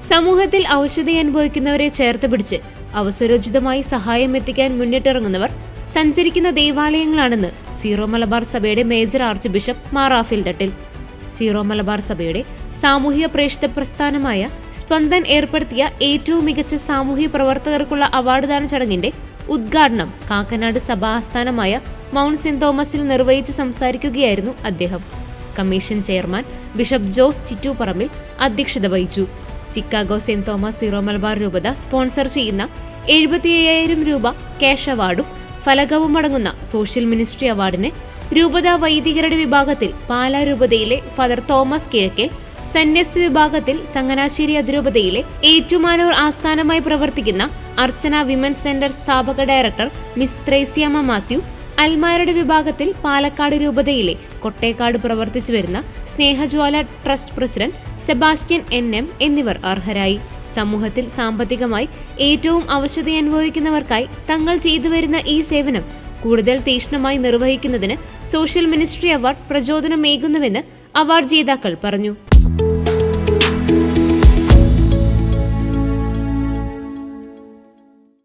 സമൂഹത്തിൽ അവശത അനുഭവിക്കുന്നവരെ ചേർത്ത് പിടിച്ച് അവസരോചിതമായി സഹായം എത്തിക്കാൻ മുന്നിട്ടിറങ്ങുന്നവർ സഞ്ചരിക്കുന്ന ദേവാലയങ്ങളാണെന്ന് സീറോ മലബാർ സഭയുടെ major archbishop Mar Raphael Thattil. Syro Malabar സഭയുടെ സാമൂഹിക പ്രേക്ഷിത പ്രസ്ഥാനമായ സ്പന്ദൻ ഏർപ്പെടുത്തിയ ഏറ്റവും മികച്ച സാമൂഹിക പ്രവർത്തകർക്കുള്ള അവാർഡ് ദാന ചടങ്ങിന്റെ ഉദ്ഘാടനം കാക്കനാട് സഭാ ആസ്ഥാനമായ മൗണ്ട് സെന്റ് തോമസിൽ നിർവഹിച്ച് സംസാരിക്കുകയായിരുന്നു അദ്ദേഹം. Commission chairman bishop Jose Chittoopparambil അധ്യക്ഷത വഹിച്ചു. Chicago saint Thomas Syro Malabar രൂപത സ്പോൺസർ ചെയ്യുന്ന 75,000 രൂപ ക്യാഷ് അവാർഡും ഫലകവും അടങ്ങുന്ന സോഷ്യൽ മിനിസ്ട്രി അവാർഡിന് രൂപത വൈദികരുടെ വിഭാഗത്തിൽ പാലാ രൂപതയിലെ ഫാദർ തോമസ് കിഴക്കൽ, സന്യസ്ത വിഭാഗത്തിൽ ചങ്ങനാശ്ശേരി അതിരൂപതയിലെ ഏറ്റുമാനൂർ ആസ്ഥാനമായി പ്രവർത്തിക്കുന്ന അർച്ചന വിമൻസ് സെന്റർ സ്ഥാപക ഡയറക്ടർ മിസ് ത്രേസ്യാമ്മ മാത്യു, അൽമായരുടെ വിഭാഗത്തിൽ പാലക്കാട് രൂപതയിലെ കൊട്ടേക്കാട് പ്രവർത്തിച്ചു വരുന്ന സ്നേഹജ്വാല ട്രസ്റ്റ് പ്രസിഡന്റ് സെബാസ്റ്റ്യൻ NM എന്നിവർ അർഹരായി. സമൂഹത്തിൽ സാമ്പത്തികമായി ഏറ്റവും അവശത അനുഭവിക്കുന്നവർക്കായി തങ്ങൾ ചെയ്തു വരുന്ന ഈ സേവനം കൂടുതൽ തീക്ഷ്ണമായി നിർവഹിക്കുന്നതിന് സോഷ്യൽ മിനിസ്ട്രി അവാർഡ് പ്രചോദനമേകുന്നുവെന്ന് അവാർഡ് ജേതാക്കൾ പറഞ്ഞു.